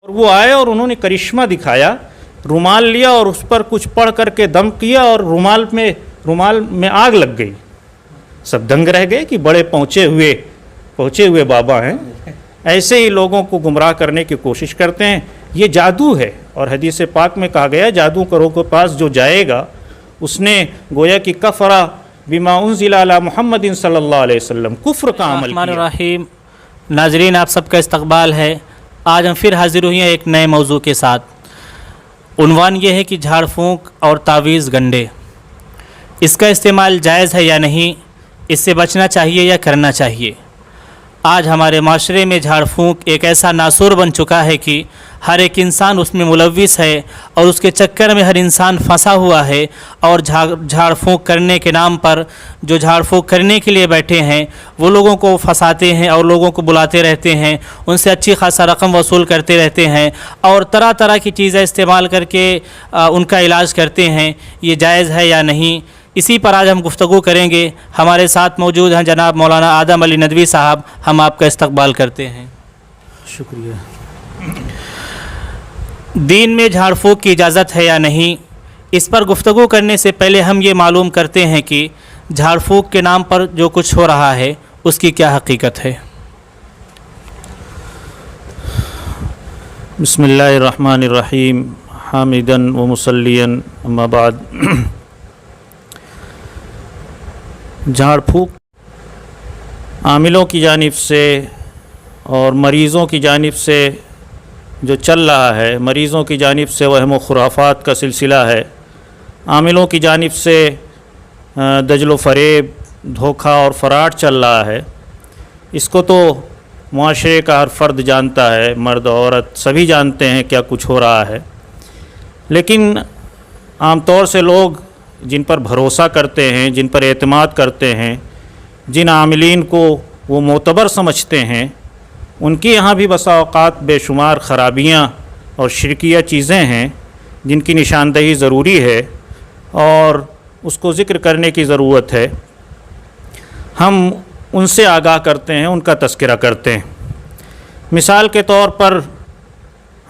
اور وہ آئے اور انہوں نے کرشمہ دکھایا، رومال لیا اور اس پر کچھ پڑھ کر کے دم کیا اور رومال میں آگ لگ گئی۔ سب دنگ رہ گئے کہ بڑے پہنچے ہوئے بابا ہیں۔ ایسے ہی لوگوں کو گمراہ کرنے کی کوشش کرتے ہیں، یہ جادو ہے۔ اور حدیث پاک میں کہا گیا جادو کروں کے پاس جو جائے گا اس نے گویا کہ کفرہ بما انزل علی محمد صلی اللہ علیہ وسلم، کفر کا عمل کیا۔ الرحمن الرحیم۔ ناظرین، آپ سب کا استقبال ہے۔ آج ہم پھر حاضر ہوئے ہیں ایک نئے موضوع کے ساتھ۔ عنوان یہ ہے کہ جھاڑ پھونک اور تعویذ گنڈے، اس کا استعمال جائز ہے یا نہیں، اس سے بچنا چاہیے یا کرنا چاہیے۔ آج ہمارے معاشرے میں جھاڑ پھونک ایک ایسا ناسور بن چکا ہے کہ ہر ایک انسان اس میں ملوث ہے اور اس کے چکر میں ہر انسان پھنسا ہوا ہے، اور جھاڑ پھونک کرنے کے نام پر جو جھاڑ پھونک کرنے کے لیے بیٹھے ہیں وہ لوگوں کو پھنساتے ہیں اور لوگوں کو بلاتے رہتے ہیں، ان سے اچھی خاصا رقم وصول کرتے رہتے ہیں اور طرح طرح کی چیزیں استعمال کر کے ان کا علاج کرتے ہیں۔ یہ جائز ہے یا نہیں، اسی پر آج ہم گفتگو کریں گے۔ ہمارے ساتھ موجود ہیں جناب مولانا آدم علی ندوی صاحب، ہم آپ کا استقبال کرتے ہیں۔ شکریہ۔ دین میں جھاڑ پھونک کی اجازت ہے یا نہیں، اس پر گفتگو کرنے سے پہلے ہم یہ معلوم کرتے ہیں کہ جھاڑ پھونک کے نام پر جو کچھ ہو رہا ہے اس کی کیا حقیقت ہے۔ بسم اللہ الرحمن الرحیم، حامداً و مصلیاً، اما بعد۔ جھاڑ پھونک عاملوں کی جانب سے اور مریضوں کی جانب سے جو چل رہا ہے، مریضوں کی جانب سے وہم و خرافات کا سلسلہ ہے، عاملوں کی جانب سے دجل و فریب، دھوکہ اور فراڈ چل رہا ہے۔ اس کو تو معاشرے کا ہر فرد جانتا ہے، مرد عورت سبھی جانتے ہیں کیا کچھ ہو رہا ہے، لیکن عام طور سے لوگ جن پر بھروسہ کرتے ہیں، جن پر اعتماد کرتے ہیں، جن عاملین کو وہ معتبر سمجھتے ہیں، ان کی یہاں بھی بسا اوقات بے شمار خرابیاں اور شرکیہ چیزیں ہیں جن کی نشاندہی ضروری ہے اور اس کو ذکر کرنے کی ضرورت ہے۔ ہم ان سے آگاہ کرتے ہیں، ان کا تذکرہ کرتے ہیں۔ مثال کے طور پر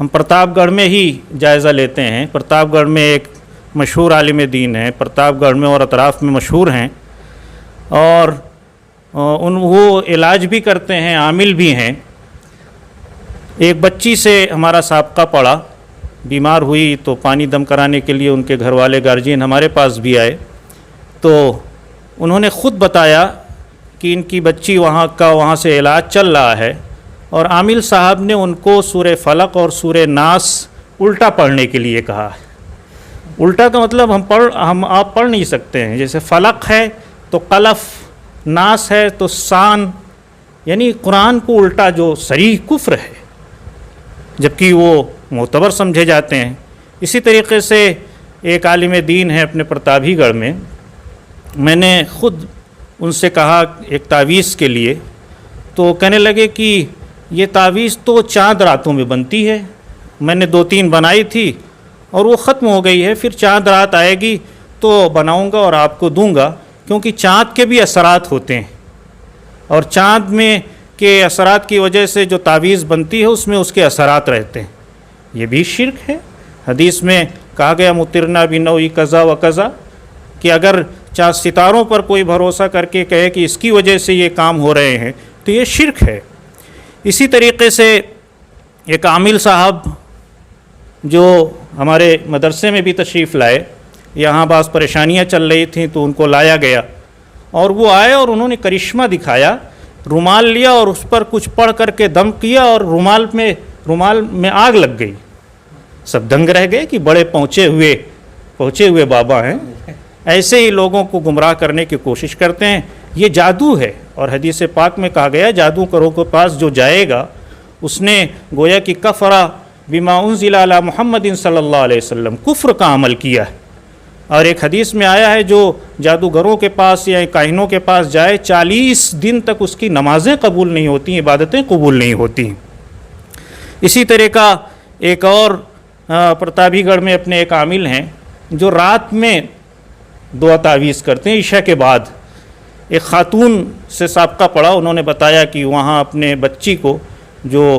ہم پرتاپ گڑھ میں ہی جائزہ لیتے ہیں۔ پرتاپ گڑھ میں ایک مشہور عالم دین ہے، پرتاپ گڑھ میں اور اطراف میں مشہور ہیں، اور وہ علاج بھی کرتے ہیں، عامل بھی ہیں۔ ایک بچی سے ہمارا سابقہ پڑا، بیمار ہوئی تو پانی دم کرانے کے لیے ان کے گھر والے گارجین ہمارے پاس بھی آئے، تو انہوں نے خود بتایا کہ ان کی بچی وہاں سے علاج چل رہا ہے، اور عامل صاحب نے ان کو سورہ فلق اور سورہ ناس الٹا پڑھنے کے لیے کہا ہے۔ الٹا کا مطلب آپ پڑھ نہیں سکتے ہیں، جیسے فلق ہے تو قلف، ناس ہے تو سان، یعنی قرآن کو الٹا، جو صریح کفر ہے، جبکہ وہ معتبر سمجھے جاتے ہیں۔ اسی طریقے سے ایک عالم دین ہے اپنے پرتابھی گڑھ میں نے خود ان سے کہا ایک تعویذ کے لیے، تو کہنے لگے کہ یہ تعویذ تو چاند راتوں میں بنتی ہے، میں نے 2-3 بنائی تھی اور وہ ختم ہو گئی ہے، پھر چاند رات آئے گی تو بناؤں گا اور آپ کو دوں گا، کیونکہ چاند کے بھی اثرات ہوتے ہیں، اور چاند میں کے اثرات کی وجہ سے جو تعویذ بنتی ہے اس میں اس کے اثرات رہتے ہیں۔ یہ بھی شرک ہے۔ حدیث میں کہا گیا مطرنا بنوئی قضا و قضا، کہ اگر چاند ستاروں پر کوئی بھروسہ کر کے کہے کہ اس کی وجہ سے یہ کام ہو رہے ہیں تو یہ شرک ہے۔ اسی طریقے سے ایک عامل صاحب جو ہمارے مدرسے میں بھی تشریف لائے، یہاں بعض پریشانیاں چل رہی تھیں تو ان کو لایا گیا، اور وہ آئے اور انہوں نے کرشمہ دکھایا، رومال لیا اور اس پر کچھ پڑھ کر کے دم کیا اور رومال میں آگ لگ گئی۔ سب دنگ رہ گئے کہ بڑے پہنچے ہوئے بابا ہیں۔ ایسے ہی لوگوں کو گمراہ کرنے کی کوشش کرتے ہیں، یہ جادو ہے۔ اور حدیث پاک میں کہا گیا جادو کروں کے پاس جو جائے گا اس نے گویا کہ کفرہ بما انزل علی محمد صلی اللہ علیہ وسلم، کفر کا عمل کیا ہے۔ اور ایک حدیث میں آیا ہے جو جادوگروں کے پاس یا کاہنوں کے پاس جائے 40 دن تک اس کی نمازیں قبول نہیں ہوتی، عبادتیں قبول نہیں ہوتی۔ اسی طرح کا ایک اور پرتابھی گڑھ میں اپنے ایک عامل ہیں جو رات میں دعا تعویذ کرتے ہیں عشاء کے بعد۔ ایک خاتون سے سابقہ پڑا، انہوں نے بتایا کہ وہاں اپنے بچی کو جو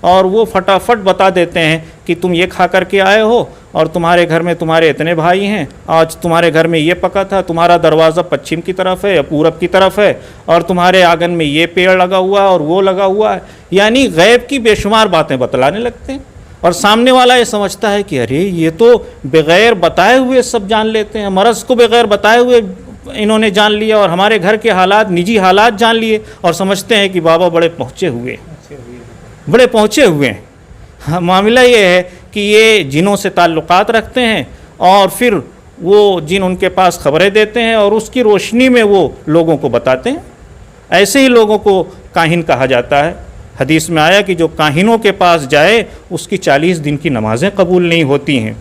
اور وہ فٹافٹ بتا دیتے ہیں کہ تم یہ کھا کر کے آئے ہو اور تمہارے گھر میں تمہارے اتنے بھائی ہیں، آج تمہارے گھر میں یہ پکا تھا، تمہارا دروازہ پچھم کی طرف ہے یا پورب کی طرف ہے، اور تمہارے آنگن میں یہ پیڑ لگا ہوا ہے اور وہ لگا ہوا ہے. یعنی غیب کی بے شمار باتیں بتلانے لگتے ہیں، اور سامنے والا یہ سمجھتا ہے کہ ارے یہ تو بغیر بتائے ہوئے سب جان لیتے ہیں، مرض کو بغیر بتائے ہوئے انہوں نے جان لیا، اور ہمارے گھر کے حالات، نجی حالات جان لیے، اور سمجھتے ہیں کہ بابا بڑے پہنچے ہوئے ہیں. معاملہ یہ ہے کہ یہ جنوں سے تعلقات رکھتے ہیں، اور پھر وہ جن ان کے پاس خبریں دیتے ہیں اور اس کی روشنی میں وہ لوگوں کو بتاتے ہیں. ایسے ہی لوگوں کو کاہن کہا جاتا ہے. حدیث میں آیا کہ جو کاہنوں کے پاس جائے اس کی 40 دن کی نمازیں قبول نہیں ہوتی ہیں.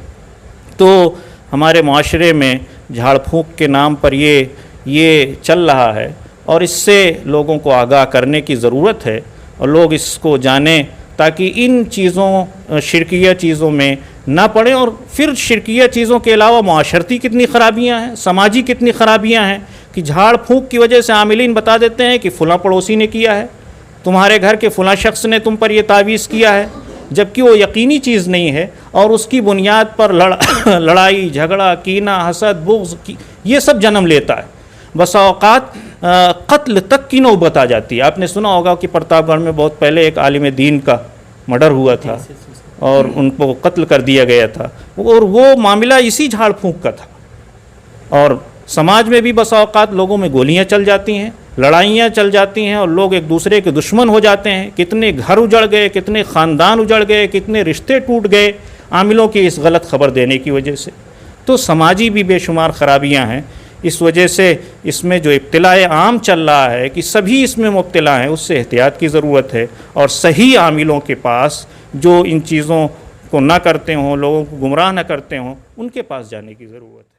تو ہمارے معاشرے میں جھاڑ پھونک کے نام پر یہ چل رہا ہے، اور اس سے لوگوں کو آگاہ کرنے کی ضرورت ہے، اور لوگ اس کو جانیں تاکہ ان چیزوں، شرکیہ چیزوں میں نہ پڑیں. اور پھر شرکیہ چیزوں کے علاوہ معاشرتی کتنی خرابیاں ہیں، سماجی کتنی خرابیاں ہیں کہ جھاڑ پھونک کی وجہ سے عاملین بتا دیتے ہیں کہ فلاں پڑوسی نے کیا ہے، تمہارے گھر کے فلاں شخص نے تم پر یہ تعویذ کیا ہے، جبکہ وہ یقینی چیز نہیں ہے، اور اس کی بنیاد پر لڑائی جھگڑا، کینہ، حسد، بغض یہ سب جنم لیتا ہے. بسا اوقات قتل تک کی نوبت آ جاتی ہے. آپ نے سنا ہوگا کہ پرتاپ گڑھ میں بہت پہلے ایک عالم دین کا مرڈر ہوا تھا اور ان کو قتل کر دیا گیا تھا، اور وہ معاملہ اسی جھاڑ پھونک کا تھا. اور سماج میں بھی بسا اوقات لوگوں میں گولیاں چل جاتی ہیں، لڑائیاں چل جاتی ہیں، اور لوگ ایک دوسرے کے دشمن ہو جاتے ہیں. کتنے گھر اجڑ گئے، کتنے خاندان اجڑ گئے، کتنے رشتے ٹوٹ گئے عاملوں کی اس غلط خبر دینے کی وجہ سے. تو سماجی بھی بے شمار خرابیاں ہیں. اس وجہ سے اس میں جو ابتلاء عام چل رہا ہے کہ سبھی اس میں مبتلا ہیں، اس سے احتیاط کی ضرورت ہے، اور صحیح عاملوں کے پاس جو ان چیزوں کو نہ کرتے ہوں، لوگوں کو گمراہ نہ کرتے ہوں، ان کے پاس جانے کی ضرورت ہے.